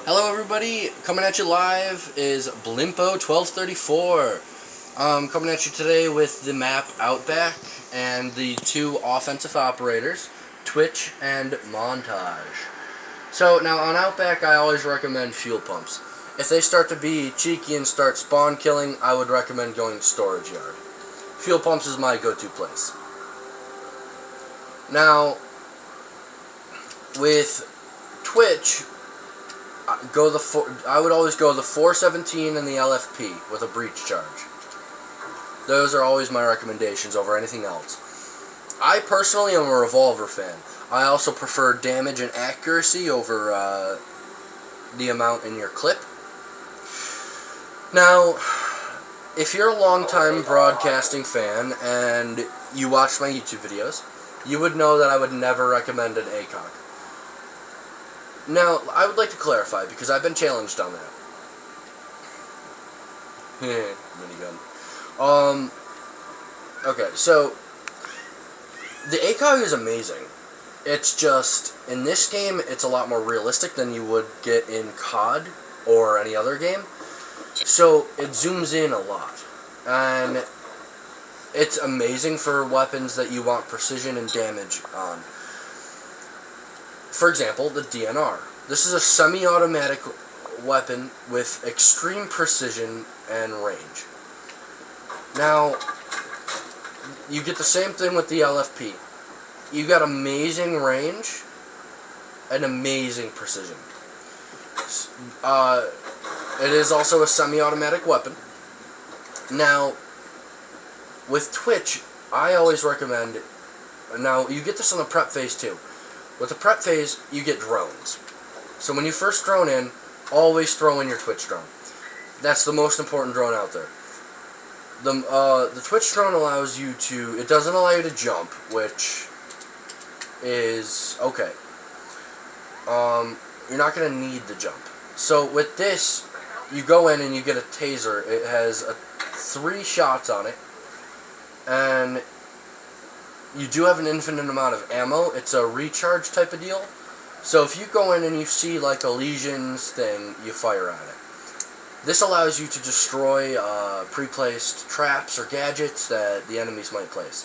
Hello everybody, coming at you live is Blimpo1234. Coming at you today with the map Outback and the two offensive operators, Twitch and Montage. So now on Outback I always recommend fuel pumps. If they start to be cheeky and start spawn killing, I would recommend going to Storage Yard. Fuel pumps is my go-to place. Now, with Twitch, I would always go the 417 and the LFP with a breach charge. Those are always my recommendations over anything else. I personally am a revolver fan. I also prefer damage and accuracy over the amount in your clip. Now, if you're a long-time broadcasting fan and you watch my YouTube videos, you would know that I would never recommend an ACOG. Now, I would like to clarify, because I've been challenged on that. Minigun. Okay, so, the ACOG is amazing. It's just, in this game, it's a lot more realistic than you would get in COD or any other game. So, it zooms in a lot. And it's amazing for weapons that you want precision and damage on. For example, the DNR. This is a semi-automatic weapon with extreme precision and range. Now, you get the same thing with the LFP. You got amazing range and amazing precision. It is also a semi-automatic weapon. Now, with Twitch, I always recommend... Now, you get this on the prep phase too. With the prep phase, you get drones. So when you first drone in, always throw in your Twitch drone. That's the most important drone out there. The Twitch drone allows you to... It doesn't allow you to jump, which is okay. You're not going to need the jump. So with this, you go in and you get a taser. It has 3 shots on it. And you do have an infinite amount of ammo. It's a recharge type of deal. So if you go in and you see like a Legions thing, you fire at it. This allows you to destroy pre-placed traps or gadgets that the enemies might place.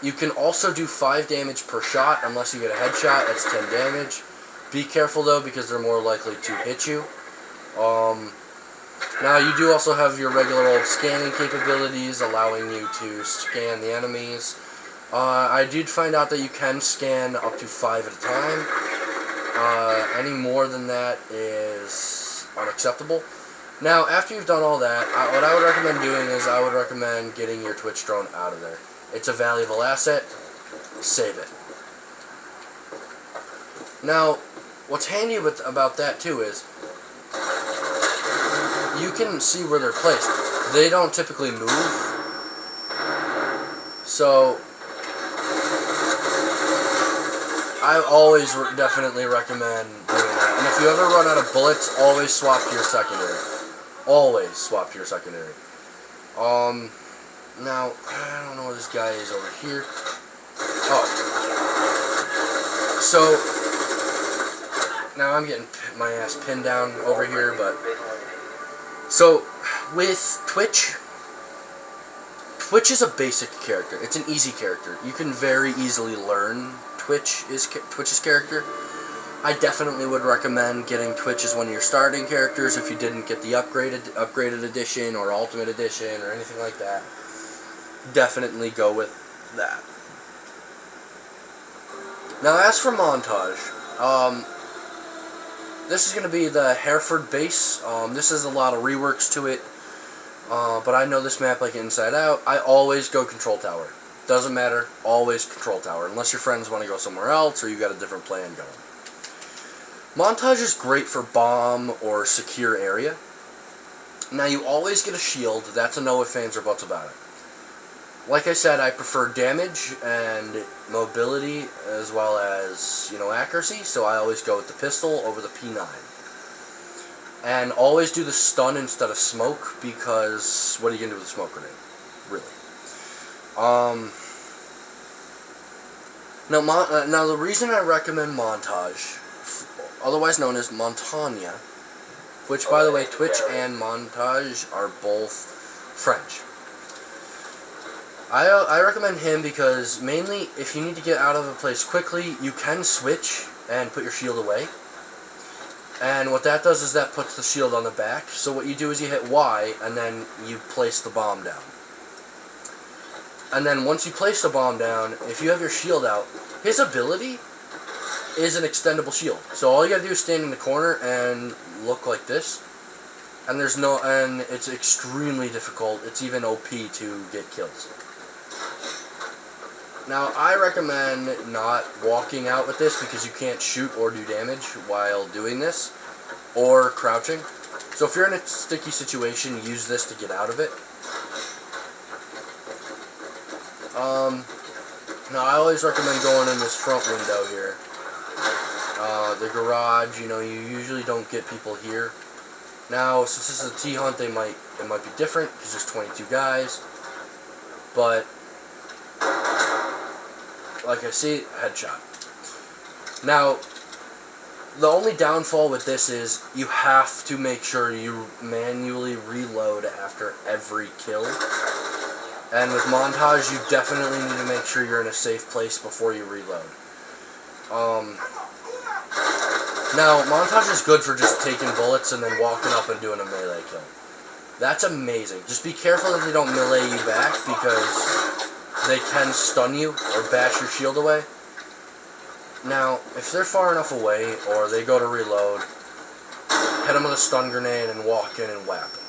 You can also do 5 damage per shot. Unless you get a headshot, that's 10 damage. Be careful though, because they're more likely to hit you. Now you do also have your regular old scanning capabilities, allowing you to scan the enemies. I did find out that you can scan up to 5 at a time. Any more than that is unacceptable. Now, after you've done all that, what I would recommend doing is I would recommend getting your Twitch drone out of there. It's a valuable asset. Save it. Now, what's handy about that too is you can see where they're placed. They don't typically move. So I always definitely recommend doing that. And if you ever run out of bullets, always swap to your secondary. Always swap to your secondary. Now, I don't know where this guy is over here. Oh. So, now I'm getting my ass pinned down over here, but... So, with Twitch is a basic character. It's an easy character. You can very easily learn Twitch's character. I definitely would recommend getting Twitch as one of your starting characters if you didn't get the upgraded edition or ultimate edition or anything like that. Definitely go with that. Now as for Montage, this is going to be the Hereford base. This has a lot of reworks to it, but I know this map like inside out. I always go Control Tower. Doesn't matter, always Control Tower, unless your friends want to go somewhere else or you got a different plan going. Montage is great for bomb or secure area. Now you always get a shield, that's a no ifs, ands, or buts about it. Like I said, I prefer damage and mobility as well as, accuracy, so I always go with the pistol over the P9. And always do the stun instead of smoke, because what are you going to do with a smoke grenade? Really. Now the reason I recommend Montage, otherwise known as Montagne, which, by the way, Twitch and Montage are both French. I recommend him because mainly if you need to get out of a place quickly, you can switch and put your shield away. And what that does is that puts the shield on the back. So what you do is you hit Y and then you place the bomb down. And then once you place the bomb down, if you have your shield out, his ability is an extendable shield. So all you gotta do is stand in the corner and look like this. And it's extremely difficult. It's even OP to get kills. Now, I recommend not walking out with this because you can't shoot or do damage while doing this, or crouching. So if you're in a sticky situation, use this to get out of it. Now, I always recommend going in this front window here. The garage, you usually don't get people here. Now, since this is a T-hunt, it might be different because there's 22 guys. But like I see, headshot. Now, the only downfall with this is you have to make sure you manually reload after every kill. And with Montage, you definitely need to make sure you're in a safe place before you reload. Now, Montage is good for just taking bullets and then walking up and doing a melee kill. That's amazing. Just be careful that they don't melee you back because they can stun you or bash your shield away. Now, if they're far enough away or they go to reload, hit them with a stun grenade and walk in and whap them.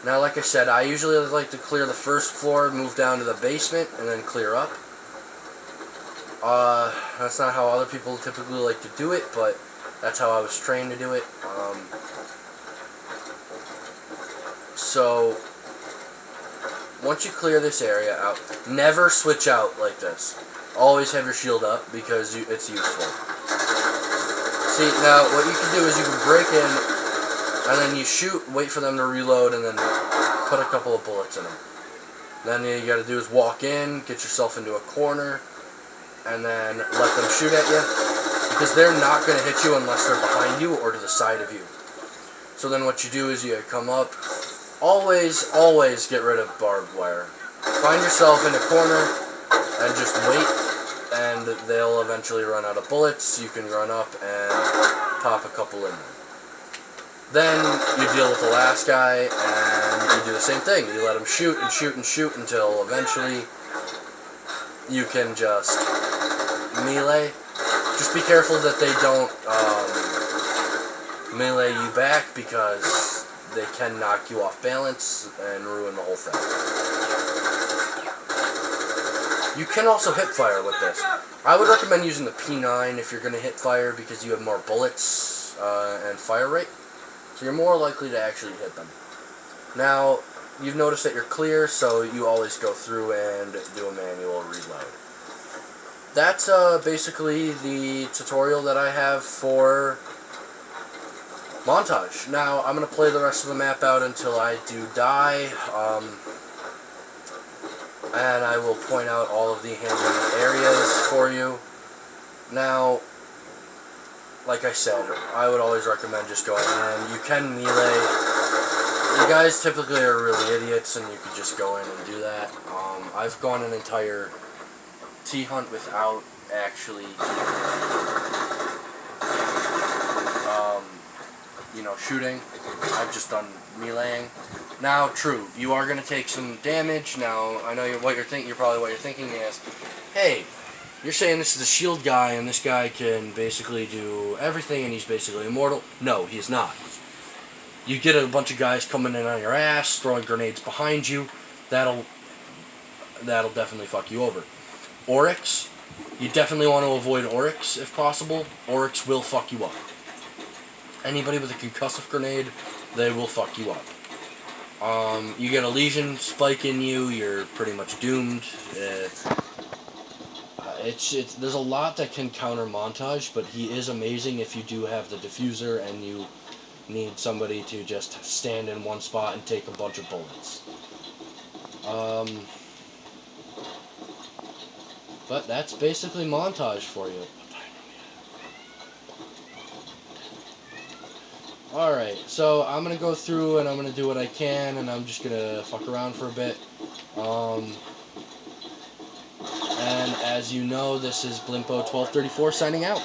Now, like I said, I usually like to clear the first floor, move down to the basement, and then clear up. That's not how other people typically like to do it, but that's how I was trained to do it. So, once you clear this area out, never switch out like this. Always have your shield up because it's useful. See, now what you can do is you can break in, and then you shoot, wait for them to reload, and then put a couple of bullets in them. Then all you gotta do is walk in, get yourself into a corner, and then let them shoot at you. Because they're not gonna hit you unless they're behind you or to the side of you. So then what you do is you come up. Always get rid of barbed wire. Find yourself in a corner and just wait, and they'll eventually run out of bullets. You can run up and pop a couple in them. Then you deal with the last guy and you do the same thing. You let him shoot and shoot and shoot until eventually you can just melee. Just be careful that they don't melee you back because they can knock you off balance and ruin the whole thing. You can also hip fire with this. I would recommend using the P9 if you're going to hip fire because you have more bullets and fire rate. So you're more likely to actually hit them. Now, you've noticed that you're clear, so you always go through and do a manual reload. That's basically the tutorial that I have for Montage. Now, I'm going to play the rest of the map out until I do die, and I will point out all of the handling areas for you. Now, like I said, I would always recommend just going in. You can melee. You guys typically are really idiots, and you could just go in and do that. I've gone an entire T-hunt without actually shooting. I've just done meleeing. Now, true, you are going to take some damage. Now, I know what you're thinking is, hey, you're saying this is a shield guy and this guy can basically do everything and he's basically immortal. No, he's not. You get a bunch of guys coming in on your ass, throwing grenades behind you, that'll definitely fuck you over. Oryx, you definitely want to avoid Oryx if possible. Oryx will fuck you up. Anybody with a concussive grenade, they will fuck you up. You get a lesion spike in you, you're pretty much doomed. There's a lot that can counter Montage, but he is amazing if you do have the diffuser and you need somebody to just stand in one spot and take a bunch of bullets. But that's basically Montage for you. Alright, so I'm gonna go through and I'm gonna do what I can, and I'm just gonna fuck around for a bit. And as you know, this is Blimpo1234 signing out.